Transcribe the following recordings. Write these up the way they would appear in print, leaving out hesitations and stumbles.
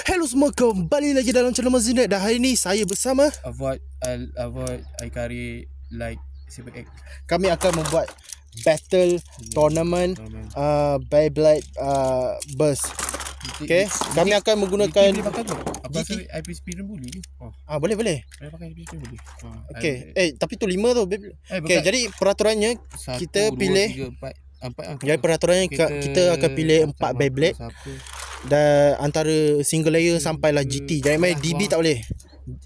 Hello semua, kembali lagi dalam channel Mazinet. Dan hari ni saya bersama Avoid Aikari like CPX. kami akan membuat battle tournament Beyblade Burst. Okay, kami akan menggunakan boleh pakai tu. Aku rasa IP Speedrun boleh je. boleh. Boleh pakai IP Speedrun boleh. Okay, tapi tu 5 tu Beyblade. Okay, bukan. jadi peraturannya 1, kita 2, pilih 3, 4. jadi peraturannya kita akan pilih 4 Beyblade dan antara single layer sampailah GT. Jadi main DB tak boleh.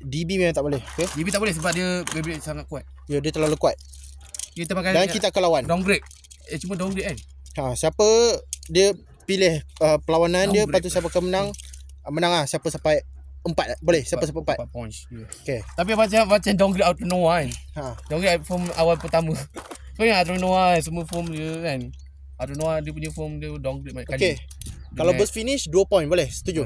DB memang tak boleh. Okay? DB tak boleh sebab dia Beyblade sangat kuat. Ya, dia terlalu kuat. Kita pakai Dan kita akan lawan. downgrade. Cuma downgrade kan. Siapa dia pilih perlawanan dia, lepas tu siapa akan menang lah. Siapa sampai 4 boleh, siapa sampai 4 points. Yeah. Okay. Tapi macam downgrade out of nowhere kan. Downgrade form awal pertama. Kau ingat out of nowhere semua form dia kan. Out of nowhere dia punya form dia downgrade banyak kali. Okay. Kalau burst finish 2 point boleh, setuju.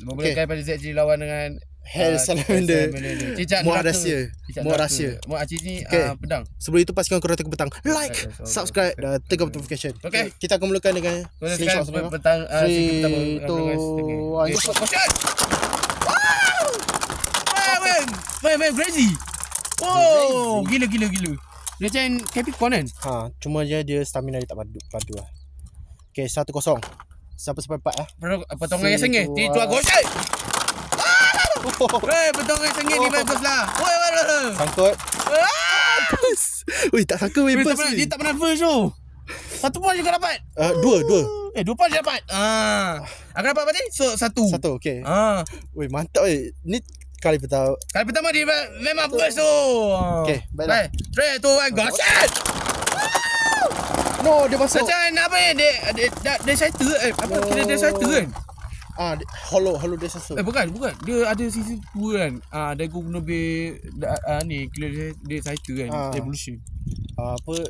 Membolehkan pada ZG lawan dengan Hell Salamander. Cicak Muat rahsia. Muat Cici pedang. Sebelum itu pastikan korang tekan petang like, subscribe dan tekan notification. Okay. Kita akan mulakan dengan slingshot semua. Petang 3, 2, 1. Man crazy. Oh, gila. Dia macam Capricorn kan? Cuma dia stamina dia tak padu lah. Okay, 1-0. Siapa sampai 4 lah. Potongan yang sengit. Itu aku shot. Potongan yang sengit ni bagus lah. Sangkut. Ui, tak sangka weh burst. Dia tak pernah first tu. 1 point juga dapat. 2. 2 point dia dapat. Aku dapat apa tadi? So 1. 1, okay. Ui, mantap weh. Ni kali pertama. Kali pertama dia memang first tu. Okay, baiklah. 3, 2, 1, go shot. No, dia masuk. Macam apa ni? Dia settle apa kira dia settle kan? Hollow dia satu. Bukan. Dia ada sisi 2 kan. Dia guna ni kira dia settle kan. Evolution. Apa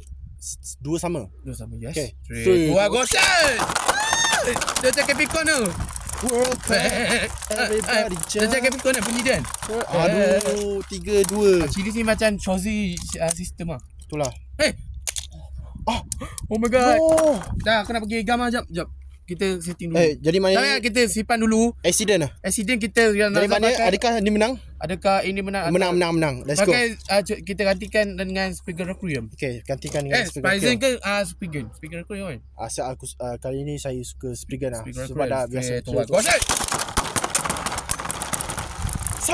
2 sama. Yes. Okay. 3, 2, go shot. Dia cakap Capricorn tu. Everybody Dia cakap Capricorn kan bunyi dia kan. Aduh, 3-2. Ciri ni macam Chozy sistem lah. Itulah. Oh my god. Oh. Dah, aku nak pergi gambar jap. Kita setting dulu. Jadi mana kita simpan dulu. accident lah. Accident kita yang Jadi mana adakah ni menang? Adakah ini menang? Menang. Let's go. Pakai kita gantikan dengan Speaker Requiem. Okay, gantikan dengan Spizen ke Speaker Requiem kan? Asal aku kali ni saya suka Spriggan lah. Speaker Sebab dah biasa tu. Go set.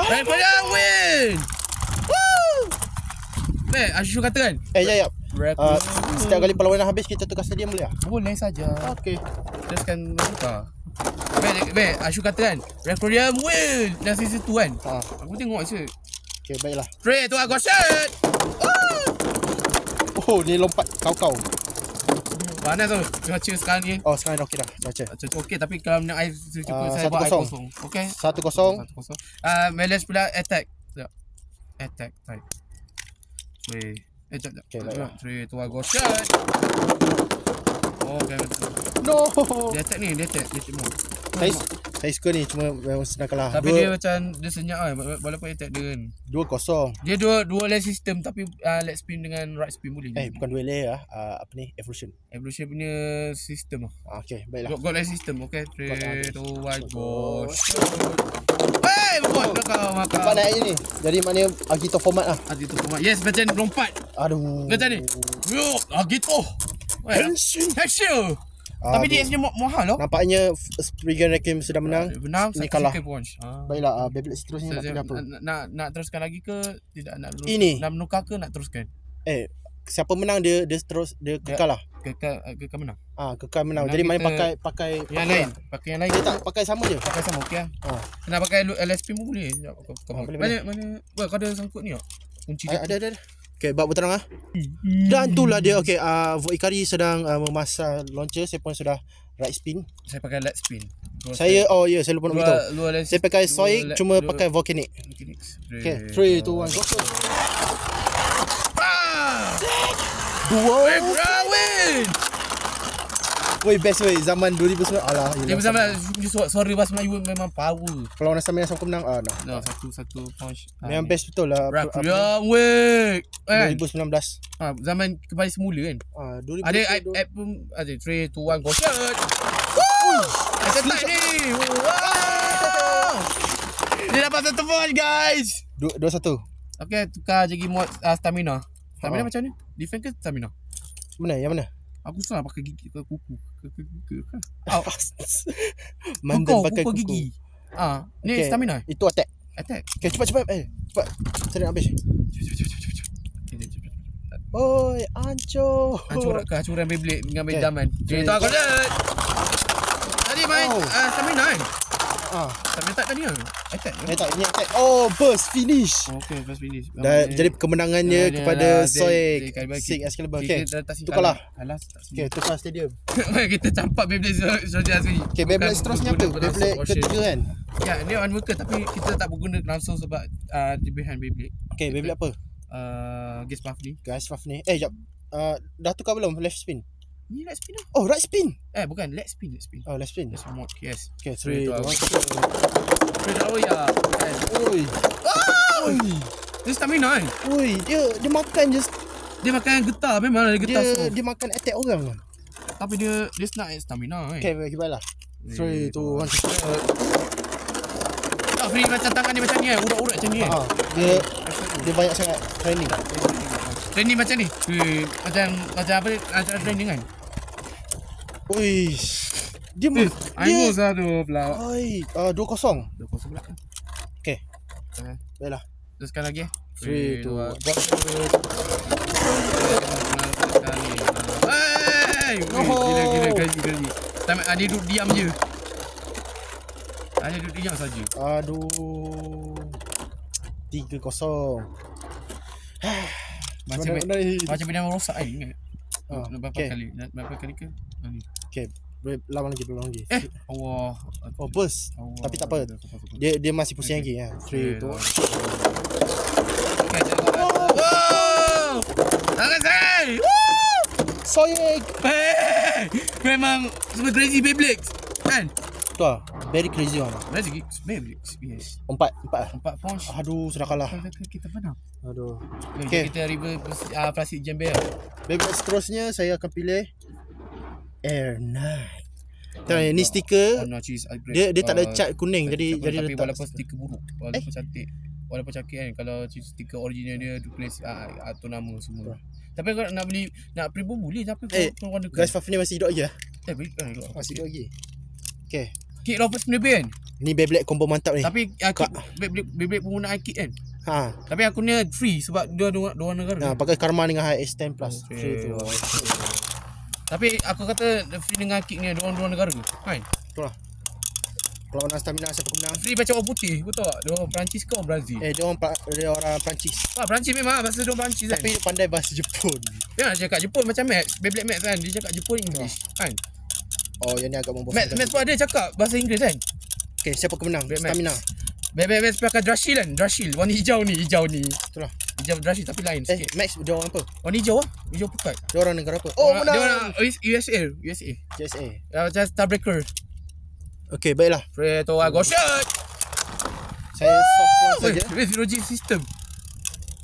Requiem win. Woo! Ashu kata kan? Jap. Setiap kali perlawanan habis kita tukar stadium boleh lah? Boleh saja. Okay. Teruskan buka. Ashu kata kan Requiem win dan season 2 kan. Aku tengok je. Okay, baiklah. 3, 2, go shot. Oh, ni lompat kau. Mana tu cuaca sekarang ni? Sekarang dah okey dah. Baca. Cuaca okey tapi kalau nak air cukup saya buat air 1-0. kosong. Okey. 1-0. Meles pula attack. Sekejap. Attack type. Weh. Sekejap. Okay, baiklah. 3, 2, go shot. Okay. No. Dia attack ni, dia cuma. Saya suka ni, cuma memang senang kalah. Tapi dia macam dia senyap kan walaupun attack dia kan. 2-0. Dia dua layer system tapi leg spin dengan right spin boleh. Bukan 2 layer lah. Apa ni? Evolution punya sistem lah. Okay, baiklah. Got layer system. Okay. 3, 2, 1, go. Kau Nampak naiknya ni. Jadi maknanya Agito format lah. Agito format. Yes, macam lompat. Aduh. Macam ni. Agito. Henshin. Tapi DS dia mahal loh. Nampaknya Spriggan Requiem sudah menang. Ni kalah. Baiklah, Beyblade seterusnya nak apa? Nak teruskan lagi ke tidak nak ini? Nak menukar ke nak teruskan? Siapa menang dia kekal lah. Kekal menang. Kekal menang. Jadi main pakai yang lain. Pakai yang lain. Dia tak pakai sama je. Pakai sama okey ah. Nak pakai LSP pun boleh. Mana kau ada sangkut ni tak? Kunci dia. Ada. Okay, bab berterang lah. Dan itulah dia. Okay, Aikari sedang memasang launcher. Saya pun sudah right spin. Saya pakai left spin. Saya lupa nak beritahu. Saya pakai Soic, cuma pakai Volcanic. Okay, 3, 2, 1, go. Win! Woi, best weh. Zaman 2009. Alah. Dia bersama suara Bas Melayu memang power. Perlawanan stamina sama menang. No, satu punch. Memang best betul lah. Requiem weh. 2019. Zaman kembali semula kan. 2020. Ada app pun ada 3, 2, 1 go shot. Attack ni. dapat 1 point guys. 2-1. Okay, tukar jadi mod stamina. Stamina Ha. macam ni? Defense ke stamina? Mana? Yang mana? Aku salah pakai gigi ke kuku. Mandan pakai kuku kuku. gigi. Ni Okay, stamina. Itu attack. Attack. Okay, cepat. Cepat. Saya nak habis. Cepat. Oi, hancur. Hancuran Beyblade dengan Okay. medan man. Okay. Itu aku lihat. Tadi main Oh. stamina kan? Ah, Stamina tak tadi kan? Attack. tak, ini attack. Oh, burst finish. Okay, first finish. Jadi kemenangannya kepada Soy Sing Excalibur. Okay, tukarlah. Alas tak Okay, tukar stadium. Kita campak Beyblade Soldier sini. Okay, Beyblade seterusnya apa? Beyblade ketiga kan? Ya, ni unworker tapi kita tak berguna langsung sebab di behind Beyblade. Okay, Beyblade apa? Guess buff ni. Guys, Faf ni. Jap. Dah tukar belum? Left spin. Ni right spin lah. Oh, right spin. Bukan, left spin. Oh, left spin. Left spin mod, yes. Okay, 3, 2, 1. Oh ya, kan. Oi. Oi. Dia stamina kan? Oi, dia makan je. Dia makan getah, memang ada getah semua. Dia makan attack orang. Tapi dia snap stamina kan. Okay, baiklah. 3, 2, 1. Tak free macam tangan dia macam ni kan, urat-urat macam ni kan. Dia banyak sangat training. Training macam ni. Macam apa, macam training kan. Oi. Dia Angus lah tu pula. Oi, 2-0. 2-0 pula. Okay. Baiklah. Teruskan lagi 3, 2, 1. Hey! Gila gaji. Dia duduk diam je. Hanya duduk diam saja. Aduh. 3-0. Macam benda rosak kan ingat. Berapa okay. kali ke? Ni. Okay. Lawan lagi. Allah. Oh, burst. Tapi tak apa. Dia masih pusing lagi ya. 3, 2. Okay, wow! Tangan saya. Soyek. Hey! Memang super crazy Beyblade. Kan? Tu lah. Very crazy one. Magic Beyblade. Yes. 4 lah. 4 punch. Aduh, sudah kalah. Kita menang. Aduh. Okay. Kita river plastik jember. Beyblade seterusnya saya akan pilih Air Knight. Tengok ni stiker. Dia tak ada cat kuning jadi tapi letak. walaupun stiker buruk, walaupun cantik. Walaupun cantik kan, kalau stiker original dia tulis atau nama semua. Tapi kalau nak beli nak print pun boleh, tapi kau warna Guys, Faf ni masih hidup lagi lah. masih Hidup lagi. Okay. kit Rovers Beyblade kan. Ni Beyblade combo mantap ni. Tapi Beyblade penggunaan kit kan. Tapi aku ni free sebab dua negara. Pakai Karma dengan HS10 Plus. Okay. Tapi aku kata free dengan kit ni dua negara ke? Kan? Itulah. Kalau nak stamina siapa menang? Free macam orang putih, betul tak? Dia orang Perancis ke orang Brazil? Dia orang Perancis. Perancis memang bahasa dia orang Perancis kan. Tapi dia pandai bahasa Jepun. Dia nak cakap Jepun macam Max, Beyblade Max kan. Dia cakap Jepun English kan. Oh, yang ni agak membosankan. Max pun ada cakap bahasa Inggeris kan. Okay, siapa kemenang? Stamina. Beyblade Max pakai Drashil kan. Drashil warna hijau ni. Itulah. Hijau Drashil tapi lain sikit. Max dia orang apa? Warna hijau lah. Hijau pukat. Dia orang negara apa? Oh, menang. Dia orang USA. USA. Macam Starbreaker. Okay, baiklah. Free to go shot. Saya soft launch saja. Zero G system.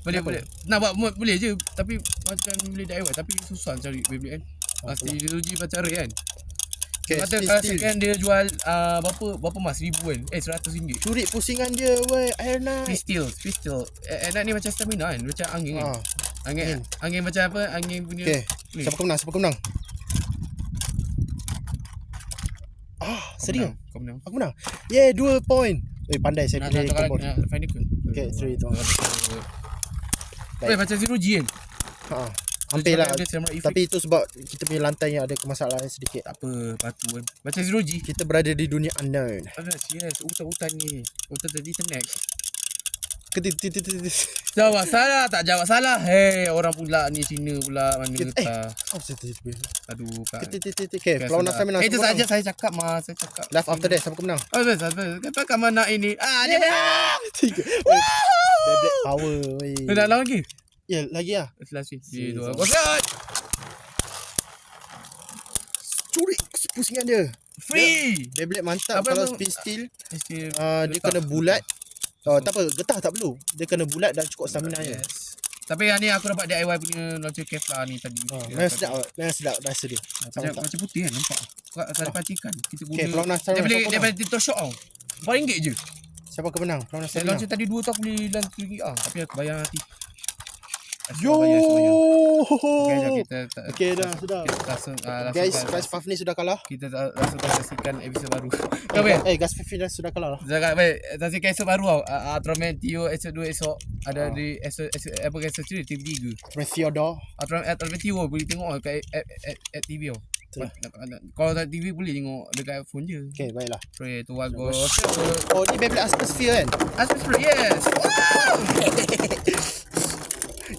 Boleh. Nak buat mod boleh je. Tapi macam boleh DIY. Tapi susah cari Beyblade kan. Pasti Zero G macam rare kan. Okay, kata kalau second dia jual berapa mas? RM1,000 kan? RM100. Curi pusingan dia weh. Air Knight. Pistol. Knight ni macam stamina kan. Macam angin kan. Angin macam apa? Angin punya. Okay. Siapa kemenang? Serius? Kau menang. Aku menang. Yeah, 2 point. Pandai saya pilih combo. Final ke? Okay, 3 tu. Macam Zero G kan? Hampir lah. Tapi itu sebab kita punya lantai yang ada kemasalaan sedikit. Tak apa, patu kan. Macam Zero G. Kita berada di dunia unknown. Yes, hutan ni. Hutan tadi tenek. Jawab salah, tak jawab salah. Hey, orang pula ni Cina pula mana kata. Aduh, Kak. Okay, kalau nak stamina. Itu saja saya cakap mas, saya cakap. Left after that siapa kemenang? Kenapa kau mana ini? Dia menang. Beyblade power. Dah lawan lagi? Ya, lagi lah. Selasi. 2 gosot. Curi pusingan dia. Free. Beyblade mantap. Kalau spin steel dia kena bulat. Tak apa, getah tak perlu. Dia kena bulat dan cukup stamina je. Tapi yang ni aku dapat DIY punya launcher Kevlar ni tadi. Memang sedap rasa dia. Macam putih kan nampak. Kau ada pancikan. Kita guna. Okay, kalau nak dia boleh Tito Shop tau. RM4 je. Siapa akan menang? Perlawanan Saya siapa launcher tadi 2 tu aku beli lagi. Tapi aku bayar nanti. Yo. Okay, jom kita Okay, dah sudah. Guys, Gas Puff ni sudah kalah. Kita langsung saksikan episod baru. Okay. Gas Puff ni sudah kalah lah. Jangan baik. Saksikan episod baru tau. Ultraman Tio episod 2 esok ada di episod apa episod 3 TV 3. Theodore. Ultraman Tio boleh tengok kat TV tau. Kalau tak TV boleh tengok dekat phone je. Okay, baiklah. Pray to Wagos. Oh, ni Beyblade Asphere kan? Asphere, yes.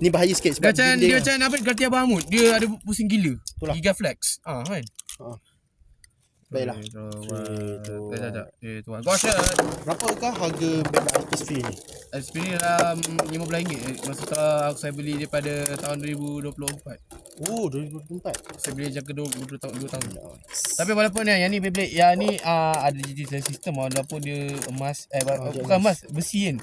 Ni bahaya sikit sebab dia macam apa Gartia Bahamut. Dia ada pusing gila. Itulah. Gigaflex. Kan. Baiklah. Sekejap. Tuan. Gosha. Berapakah harga Beyblade Asphere ni? Asphere ni dalam RM15. Masa saya beli daripada tahun 2024. Oh, 2024. Saya beli jangka 2 tahun. Tapi walaupun yang ni Beyblade, yang ni ada digital system walaupun dia emas bukan emas, besi kan.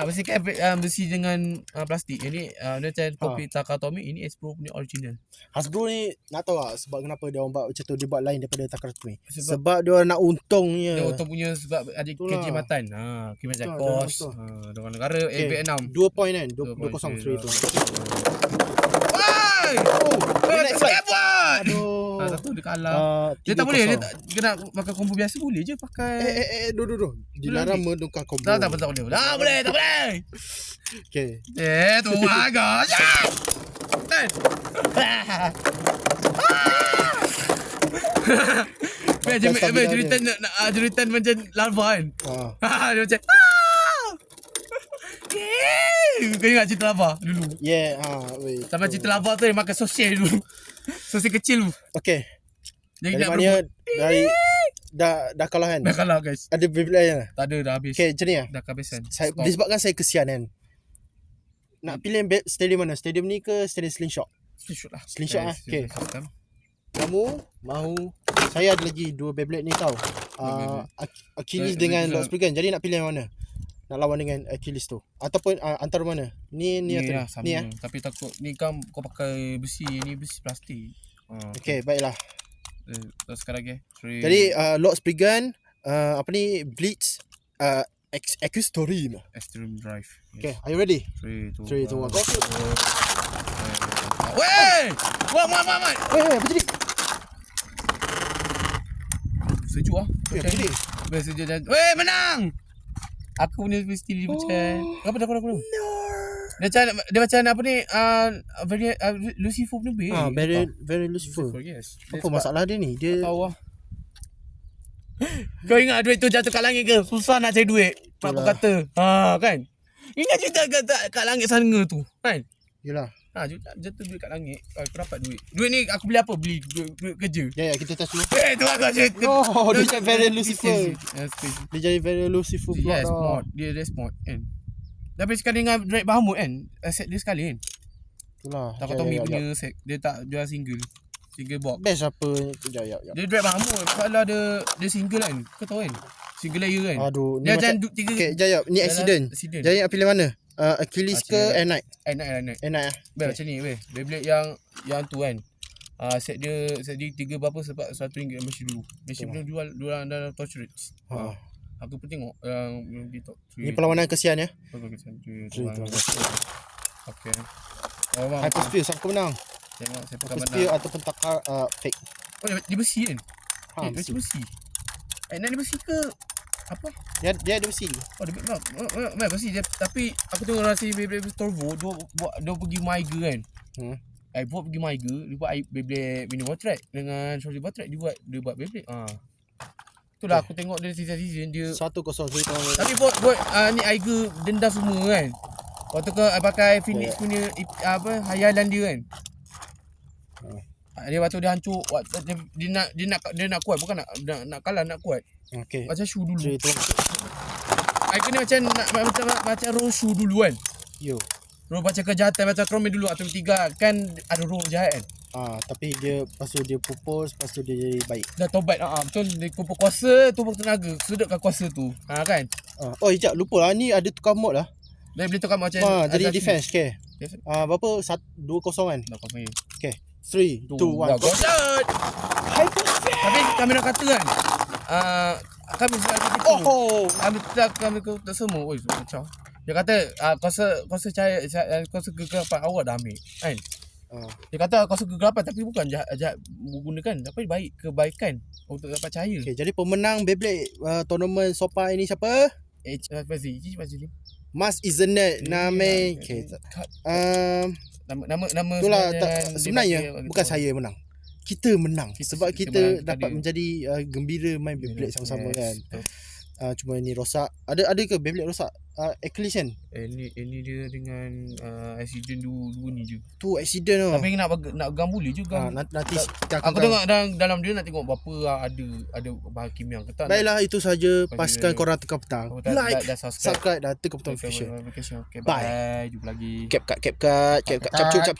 Besi kan besi dengan plastik. Ini dia macam kopi Takatomi, ini S-Pro punya original. Hasbro ni nak tahu tak sebab kenapa dia orang buat macam tu, dia buat lain daripada Takatomi. Sebab dia orang nak untungnya. Dia untung punya sebab ada kekhidmatan. Khidmat kos. Dengan negara Vietnam. 2 point kan? 2-0 tu. Aduh. Satu dia kalah. Dia tak boleh. Dia kena pakai combo biasa boleh je pakai. Duduk. Dilarang menukar combo. Tak boleh. Tak boleh. Okay. Tu agak. Jeritan macam larva kan. Dia macam kau ingat cerita lava dulu? Sampai cerita lava tu dia makan sosis dulu. Sosis kecil tu. Okay. Jadi dari mana dari dah kalah kan? Dah kalah guys. Ada Beyblade lah? Tak ada, dah habis. Okay, macam ni lah. Dah kehabisan. Disebabkan saya kesian kan. Nak pilih stadium mana? Stadium ni ke stadium Slingshot? Slingshot lah. Okay. Kamu mahu, saya ada lagi 2 Beyblade ni tau. Achilles dengan Lord Spriggan. Jadi nak pilih yang mana? Nak lawan dengan Achilles tu ataupun antara mana? Ni atau sama. ni Tapi takut ni kan kau pakai besi, ni besi plastik. Okay, baiklah. Sekarang jadi Lord Spriggan, apa ni, Blitz, Extreme Drive. Yes. Okay, are you ready? 3, 2, 1. Go. Wey! Mat. Apa jadi? Sejuk ah. Apa jadi? Sejuk dan menang. Aku punya mesti dia macam apa dah aku. No. Dia macam apa ni very Lucifer punya baik. Very Lucifer. Yes. Apa masalah dia ni? Dia tahu lah. Kau ingat duit tu jatuh kat langit ke? Susah nak cari duit. Mak aku kata. Kan? Ingat cerita kat langit sana tu, kan? Yalah. Jatuh duit kat langit. Aku dapat duit. Duit ni aku beli apa? Beli duit kerja. Ya, kita test dulu. Tu aku cerita. Oh, dia jadi very Lucifer. Yes, dia jadi very Lucifer pula. Yes, mod. Dia respond kan. Tapi sekali dengan Drake Bahamut kan, set dia sekali kan. Itulah. Takatomi punya set. Dia tak jual single box. Best apa? Sekejap. Dia Drake Bahamut. Kalau dia single kan. Kau tahu kan? Single layer kan. Aduh. Dia macam 3. Okay, sekejap. Ni accident. Jadi nak pilih mana? Achilles ke Knight? Knight lah. Macam ni weh. Beyblade yang tu kan. Set dia 3 berapa sebab RM1 Malaysia dulu. Malaysia belum jual dalam torch rates. Aku pun tengok yang di top 3. Ni perlawanan kesian ya. Okay. Hypersphere siapa menang? Tengok siapa menang. Hypersphere ataupun takar fake. Oh dia besi kan? Macam besi. Knight dia besi ke apa? Dia ada besi. Oh dia besi dia, tapi aku tengok orang si Beyblade Turbo dia pergi Maiga kan. Buat pergi Maiga, dia buat Beyblade Mini Track dengan Shorty Track dia buat Beyblade. Itulah aku tengok dia season dia 1-0 tapi buat ni Aiga denda semua kan. Waktu ke pakai Phoenix punya hayalan dia kan. Dia waktu dia hancur, dia nak kuat, bukan nak kalah, nak kuat. Okey. Macam shoe dulu. Aiga ni macam roll shoe dulu kan. Yo. Roll macam kejahatan macam Chrome dulu atau 3 kan ada roll jahat kan. Tapi dia lepas tu dia pupus, lepas tu dia jadi baik. Dah tobat betul, dia kumpul kuasa, tumpuk tenaga, sudutkan kuasa tu. Kan? Oh, sekejap lupa lah, ni ada tukar mod lah. Dia boleh tukar macam jadi defense, okey. Berapa? 2-0 kan? Okey. 3, 2, 1. Go shot. Tapi kami nak kata kan, Kami selalu gitu. Oh. Kami tak semua. Oi, macam. Dia kata kuasa cahaya kuasa kegelapan awak dah ambil. Kan? Dia kata kuasa kegelapan tapi bukan jahat menggunakan tapi kebaikan untuk dapat cahaya. Okay, jadi pemenang Beyblade tournament Sopa ini siapa? Mas Izenet Name. Okay. Nama itulah sebenarnya bukan saya menang. Kita menang sebab kita dapat menjadi gembira main Beyblade sama-sama kan. Cuma ini rosak. Ada ke Beyblade rosak? Eclipse kan? Ini dia dengan accident dua ni je. Tu accident Tapi nak gam boleh juga. Nanti aku tengok dalam dia nak tengok berapa ada bahan kimia ke tak. Baiklah, itu saja. Pastikan korang tekan petang. Like, subscribe dan tekan butang notification. notification. Okay, Bye. Jumpa lagi. Cap cut. Capcur.